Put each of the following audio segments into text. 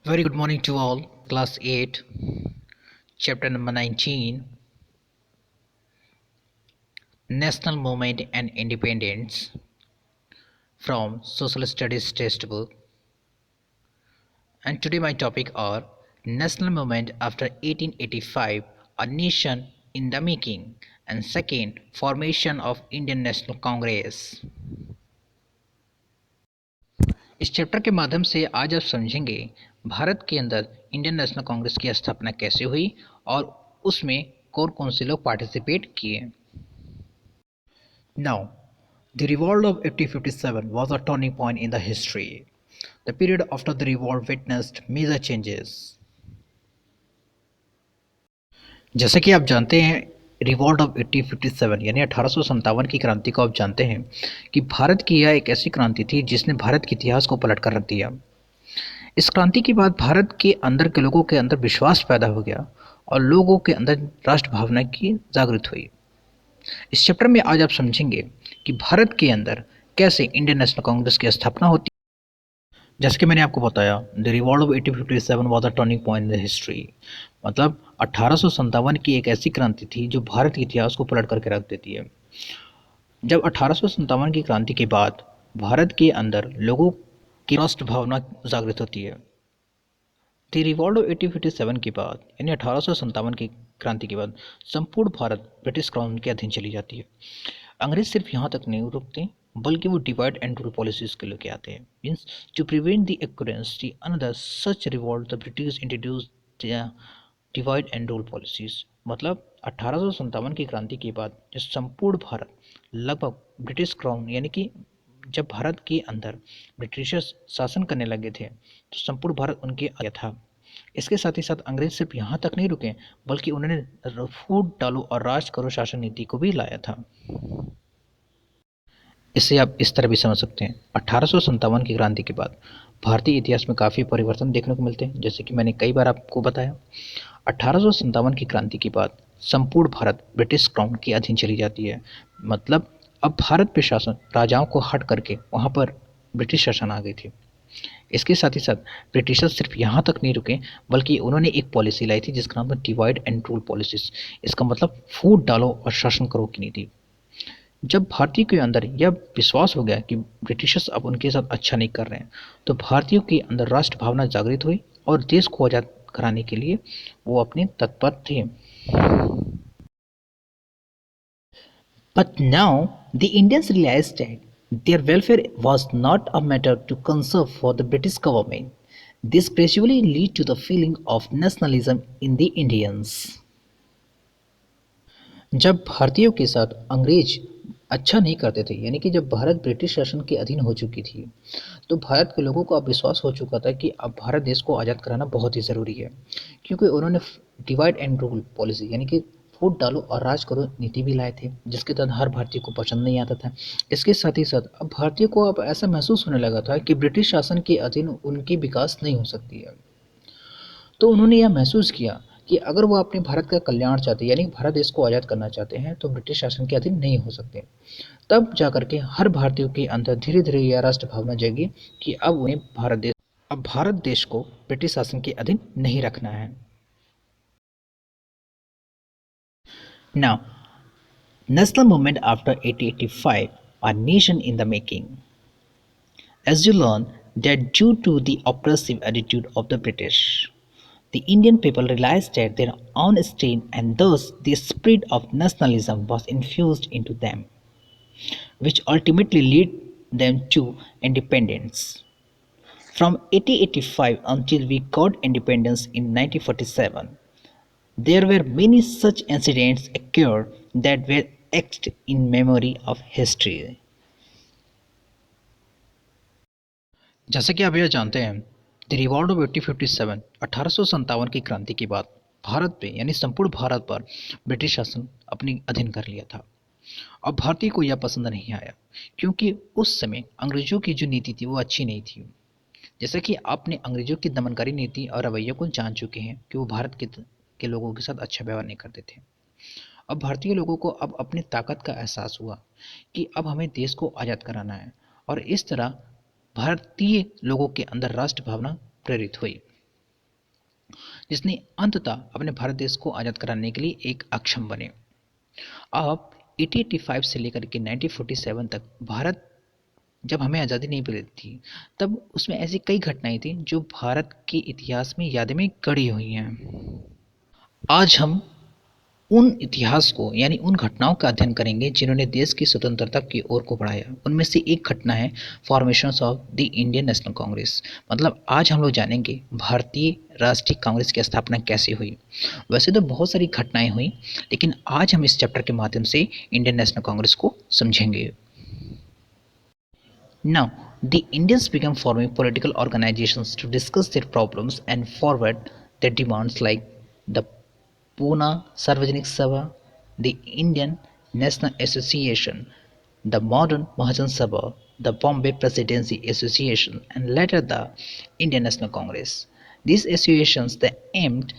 Very good morning to all. Class 8, chapter number 19, National Movement and Independence from Social Studies textbook. And today my topic are National Movement after 1885, a nation in the making, and second, formation of Indian National Congress. इस chapter के माध्यम से आज आप समझेंगे भारत के अंदर Indian national Congress की स्थापना कैसे हुई और उसमें कौन कौन से लोग पार्टिसिपेट किए। Now, the revolt of 1857 was a turning point in the history. The period after the revolt witnessed major changes. जैसे कि आप जानते हैं रिवॉल्ट ऑफ 1857 यानी 1857 की क्रांति को आप जानते हैं कि भारत की यह एक ऐसी क्रांति थी जिसने भारत के इतिहास को पलट कर रख दिया। इस क्रांति के बाद भारत के अंदर के लोगों के अंदर विश्वास पैदा हो गया और लोगों के अंदर राष्ट्र भावना की जागृत हुई। इस चैप्टर में आज आप समझेंगे कि भारत के अंदर कैसे इंडियन नेशनल कांग्रेस की स्थापना होती है। जैसे कि मैंने आपको बताया the revolt of 1857 was a turning point in the history, मतलब 1857 की एक ऐसी क्रांति थी जो भारत के इतिहास को पलट करके रख देती है। जब 1857 की क्रांति के बाद भारत के अंदर लोगों की राष्ट्र भावना जागृत होती है। द रिवॉल्ट ऑफ 1857 के बाद यानी 1857 की क्रांति के बाद संपूर्ण भारत ब्रिटिश क्राउन के अधीन चली जाती है। अंग्रेज सिर्फ यहाँ तक नहीं रुकते बल्कि वो डिवाइड एंड रूल पॉलिसीज के लेके आते हैं। Means to prevent the occurrence the another such revolt the British introduced the divide and rule policies. मतलब 1857 की क्रांति के बाद जो संपूर्ण भारत लगभग ब्रिटिश क्राउन यानी कि जब भारत के अंदर ब्रिटिशर्स शासन करने लगे थे तो संपूर्ण भारत उनके आया था। इसके साथ ही साथ अंग्रेज सिर्फ यहाँ तक नहीं रुके बल्कि उन्होंने फूट डालो और राज करो शासन नीति को भी लाया था। इसे आप इस तरह भी समझ सकते हैं 1857 की क्रांति के बाद भारतीय इतिहास में काफ़ी परिवर्तन देखने को मिलते हैं। जैसे कि मैंने कई बार आपको बताया 1857 की क्रांति के बाद संपूर्ण भारत ब्रिटिश क्राउन के अधीन चली जाती है। मतलब अब भारत पे शासन राजाओं को हट करके वहाँ पर ब्रिटिश शासन आ गई थी। इसके साथ ही साथ ब्रिटिशर्स सिर्फ यहाँ तक नहीं रुके बल्कि उन्होंने एक पॉलिसी लाई थी जिसका नाम था डिवाइड एंड रूल पॉलिसीज। इसका मतलब फूट डालो और शासन करो की नीति। जब भारतीय के अंदर यह विश्वास हो गया कि ब्रिटिशर्स अब उनके साथ अच्छा नहीं कर रहे हैं तो भारतीयों के अंदर राष्ट्र भावना जागृत हुई और देश को आज़ाद कराने के लिए वो अपने तत्पर थे। But now the Indians realized that their welfare was not a matter to conserve for the British government. This gradually led to the feeling of nationalism in the Indians. जब भारतीयों के साथ अंग्रेज अच्छा नहीं करते थे यानी कि जब भारत ब्रिटिश शासन के अधीन हो चुकी थी तो भारत के लोगों को अब विश्वास हो चुका था कि अब भारत देश को आज़ाद कराना बहुत ही ज़रूरी है, क्योंकि उन्होंने डिवाइड एंड रूल पॉलिसी यानी कि फूट डालो और राज करो नीति भी लाए थे जिसके तहत हर भारतीय को पसंद नहीं आता था। इसके साथ ही साथ अब भारतीय को अब ऐसा महसूस होने लगा था कि ब्रिटिश शासन के अधीन उनकी विकास नहीं हो सकती है। तो उन्होंने यह महसूस किया कि अगर वो अपने भारत का कल्याण चाहते हैं यानी भारत देश को आज़ाद करना चाहते हैं तो ब्रिटिश शासन के अधीन नहीं हो सकते। तब जाकर के हर भारतीय के अंदर धीरे धीरे यह राष्ट्र भावना जगी कि अब भारत देश को ब्रिटिश शासन के अधीन नहीं रखना है। Now national movement after 1885, a nation in the making. As you learn that due to the oppressive attitude of the British, the Indian people realized that their own strength and thus the spirit of nationalism was infused into them, which ultimately led them to independence. From 1885 until we got independence in 1947, there were many such incidents occurred that were etched in memory of history. जैसे कि आप यह जानते हैं the revolt of 1857 1857 की क्रांति के बाद भारत पे यानी संपूर्ण भारत पर ब्रिटिश शासन अपनी अधीन कर लिया था। अब भारतीय को यह पसंद नहीं आया क्योंकि उस समय अंग्रेजों की जो नीति थी वो अच्छी नहीं थी। जैसा कि आपने अंग्रेजों की दमनकारी नीति और रवैये को जान चुके हैं कि वो भारत के लोगों के साथ अच्छा व्यवहार नहीं करते थे। अब भारतीय लोगों को अब अपनी ताकत का एहसास हुआ कि अब हमें देश को आज़ाद कराना है और इस तरह भारतीय लोगों के अंदर राष्ट्र भावना प्रेरित हुई। जिसने अंततः अपने भारत देश को आज़ाद कराने के लिए एक अक्षम बने। अब 1885 से लेकर के 1947 तक भारत जब हमें आज़ादी नहीं मिली थी, तब उसमें ऐसी कई घटनाएं थी जो भारत के इतिहास में यादें में गड़ी हुई हैं। आज हम उन इतिहास को यानी उन घटनाओं का अध्ययन करेंगे जिन्होंने देश की स्वतंत्रता की ओर को बढ़ाया। उनमें से एक घटना है formation of the Indian national Congress. मतलब आज हम लोग जानेंगे भारतीय राष्ट्रीय कांग्रेस की स्थापना कैसे हुई। वैसे तो बहुत सारी घटनाएं हुई, लेकिन आज हम इस चैप्टर के माध्यम से इंडियन नेशनल कांग्रेस को समझेंगे। Now, the Indians began forming political organizations to discuss their problems and forward their demands like the Pune Sarvajanik Sabha, the Indian National Association, the modern Mahajan Sabha, the Bombay Presidency Association, and later the Indian National Congress. These associations they aimed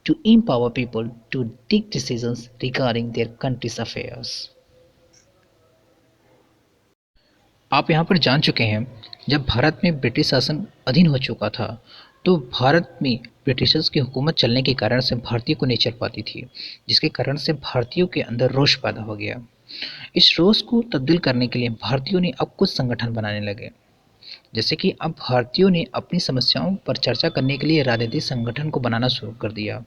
to empower people to take decisions regarding their country's affairs. आप यहाँ पर जान चुके हैं, जब भारत में British शासन अधीन हो चुका था, तो भारत में ब्रिटिशर्स की हुकूमत चलने के कारण से भारतीयों को नहीं चल पाती थी, जिसके कारण से भारतीयों के अंदर रोष पैदा हो गया। इस रोष को तब्दील करने के लिए भारतीयों ने अब कुछ संगठन बनाने लगे, जैसे कि अब भारतीयों ने अपनी समस्याओं पर चर्चा करने के लिए राजनीतिक संगठन को बनाना शुरू कर दिया।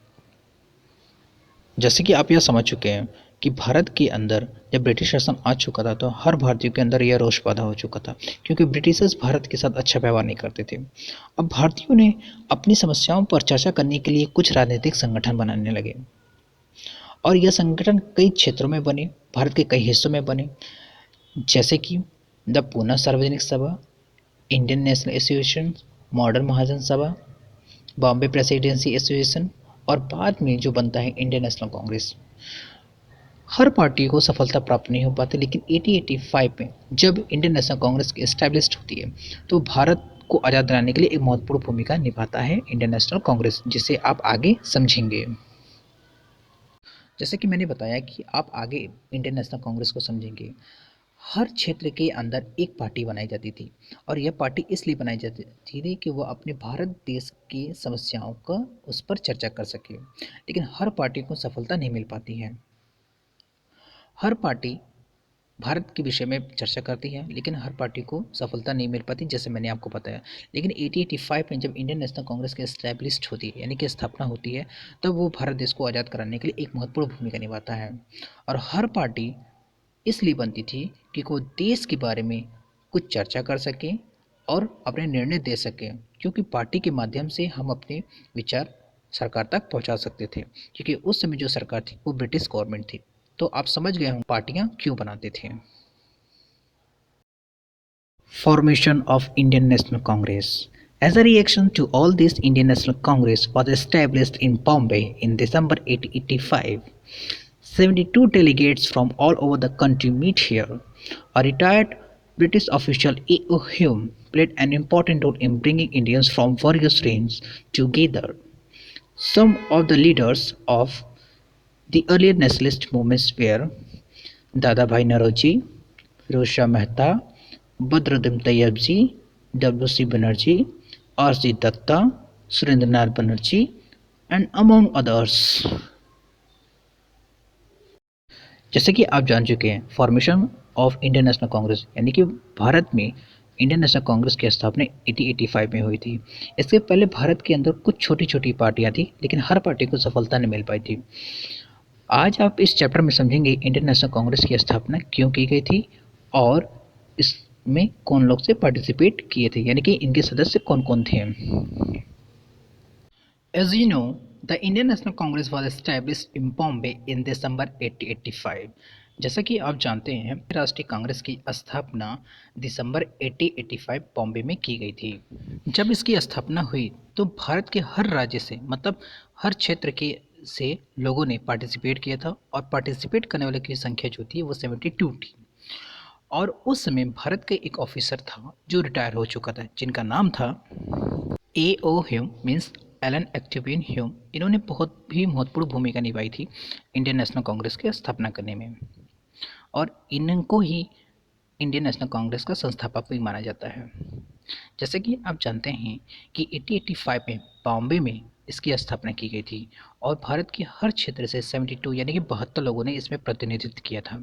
जैसे कि आप यह समझ चुके हैं कि भारत के अंदर जब ब्रिटिश शासन आ चुका था, तो हर भारतीय के अंदर यह रोष पैदा हो चुका था, क्योंकि ब्रिटिशर्स भारत के साथ अच्छा व्यवहार नहीं करते थे। अब भारतीयों ने अपनी समस्याओं पर चर्चा करने के लिए कुछ राजनीतिक संगठन बनाने लगे, और यह संगठन कई क्षेत्रों में बने, भारत के कई हिस्सों में बने, जैसे कि द पूना सार्वजनिक सभा, इंडियन नेशनल एसोसिएशन, मॉडर्न महाजन सभा, बॉम्बे प्रेसिडेंसी एसोसिएशन, और बाद में जो बनता है इंडियन नेशनल कांग्रेस। हर पार्टी को सफलता प्राप्त नहीं हो पाती, लेकिन 1885 में जब इंडियन नेशनल कांग्रेस की एस्टैब्लिश्ड होती है, तो भारत को आज़ाद कराने के लिए एक महत्वपूर्ण भूमिका निभाता है इंडियन नेशनल कांग्रेस, जिसे आप आगे समझेंगे। जैसे कि मैंने बताया कि आप आगे इंडियन नेशनल कांग्रेस को समझेंगे। हर क्षेत्र के अंदर एक पार्टी बनाई जाती थी, और यह पार्टी इसलिए बनाई जाती थी कि वह अपने भारत देश की समस्याओं का उस पर चर्चा कर सके, लेकिन हर पार्टी को सफलता नहीं मिल पाती है। हर पार्टी भारत के विषय में चर्चा करती है, लेकिन हर पार्टी को सफलता नहीं मिल पाती, जैसे मैंने आपको बताया। लेकिन 1885 में जब इंडियन नेशनल कांग्रेस की एस्टैब्लिश्ड होती है, यानी कि स्थापना होती है, तब वो भारत देश को आज़ाद कराने के लिए एक महत्वपूर्ण भूमिका निभाता है। और हर पार्टी इसलिए बनती थी कि वो देश के बारे में कुछ चर्चा कर सकें और अपने निर्णय दे सकें, क्योंकि पार्टी के माध्यम से हम अपने विचार सरकार तक पहुंचा सकते थे, क्योंकि उस समय जो सरकार थी वो ब्रिटिश गवर्नमेंट थी। तो आप समझ गए हों पार्टियां क्यों बनाते थे। Formation of Indian National Congress. As a reaction to all this, Indian National Congress was established in Bombay in December 1885. 72 delegates from all over the country meet here. A retired British official A.O. Hume played an important role in bringing Indians from various regions together. Some of the leaders of the earlier nationalist movements were Dadabhai Naroji, Firoz Shah Mehta, Badruddin Tayyabji, W.C. Banerjee, R.C. Datta, Surendranath Banerjee, and among others. जैसे कि आप जान चुके हैं, formation of Indian national Congress यानी कि भारत में Indian national Congress की स्थापना 1885 में हुई थी। इसके पहले भारत के अंदर कुछ छोटी छोटी पार्टियां थी, लेकिन हर पार्टी को सफलता नहीं मिल पाई थी। आज आप इस चैप्टर में समझेंगे इंडियन नेशनल कांग्रेस की स्थापना क्यों की गई थी, और इसमें कौन लोग से पार्टिसिपेट किए थे, यानी कि इनके सदस्य कौन कौन थे। As you know, the Indian National Congress was established in Bombay in December 1885. जैसा कि आप जानते हैं, राष्ट्रीय कांग्रेस की स्थापना दिसंबर 1885 बॉम्बे में की गई थी। जब इसकी स्थापना हुई तो भारत के हर राज्य से, मतलब हर क्षेत्र के से लोगों ने पार्टिसिपेट किया था, और पार्टिसिपेट करने वाले की संख्या जो थी वो 72 थी। और उस समय भारत का एक ऑफिसर था जो रिटायर हो चुका था, जिनका नाम था A.O. Hume, means Allan Octavian Hume. इन्होंने बहुत भी महत्वपूर्ण भूमिका निभाई थी इंडियन नेशनल कांग्रेस की स्थापना करने में, और इनको ही इंडियन नेशनल कांग्रेस का संस्थापक भी माना जाता है। जैसे कि आप जानते हैं कि 1885 में बॉम्बे में इसकी स्थापना की गई थी और भारत के हर क्षेत्र से 72 यानी कि 72 लोगों ने इसमें प्रतिनिधित्व किया था।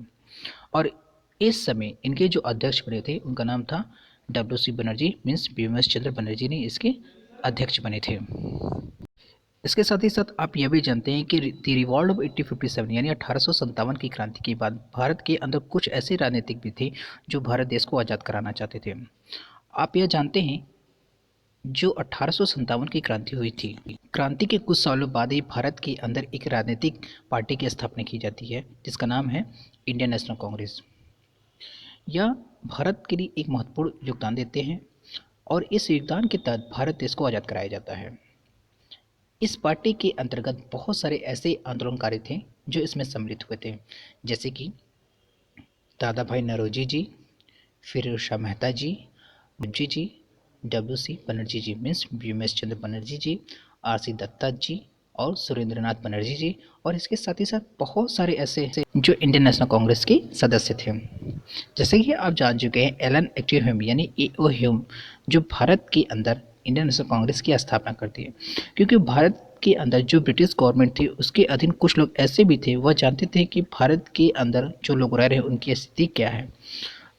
और इस समय इनके जो अध्यक्ष बने थे उनका नाम था W C Banerjee means BMS Chandra Banerjee ने इसके अध्यक्ष बने थे। इसके साथ ही साथ आप यह भी जानते हैं कि द रिवॉल्ट ऑफ 1857 यानी 1857 की क्रांति के बाद भारत के अंदर कुछ ऐसे राजनीतिक भी थे जो भारत देश को आज़ाद कराना चाहते थे। आप यह जानते हैं जो 1857 की क्रांति हुई थी, क्रांति के कुछ सालों बाद ही भारत के अंदर एक राजनीतिक पार्टी की स्थापना की जाती है जिसका नाम है इंडियन नेशनल कांग्रेस। यह भारत के लिए एक महत्वपूर्ण योगदान देते हैं और इस योगदान के तहत भारत देश को आज़ाद कराया जाता है। इस पार्टी के अंतर्गत बहुत सारे ऐसे आंदोलनकारी थे जो इसमें सम्मिलित हुए थे, जैसे कि दादा भाई नौरोजी जी, फिरोज शाह मेहता जी, जी, डब्ल्यू सी बनर्जी जी मीन्स बीएमएस चंद्र बनर्जी जी, आर सी दत्ता जी और सुरेंद्रनाथ बनर्जी जी, और इसके साथ ही साथ बहुत सारे ऐसे जो इंडियन नेशनल कांग्रेस के सदस्य थे। जैसे कि आप जान चुके हैं एलन एक्टिव ह्यूम यानी ए ह्यूम जो भारत के अंदर इंडियन नेशनल कांग्रेस की स्थापना करती है, क्योंकि भारत के अंदर जो ब्रिटिश गवर्नमेंट थी उसके अधीन कुछ लोग ऐसे भी थे वह जानते थे कि भारत के अंदर जो लोग रह रहे हैं उनकी स्थिति क्या है।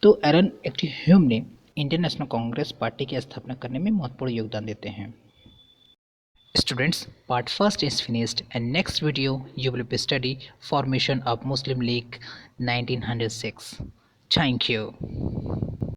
तो एलन एक्टिव ह्यूम ने इंडियन नेशनल कांग्रेस पार्टी की स्थापना करने में महत्वपूर्ण योगदान देते हैं। Students, part first is finished and next video you will be study formation of Muslim League 1906. Thank you.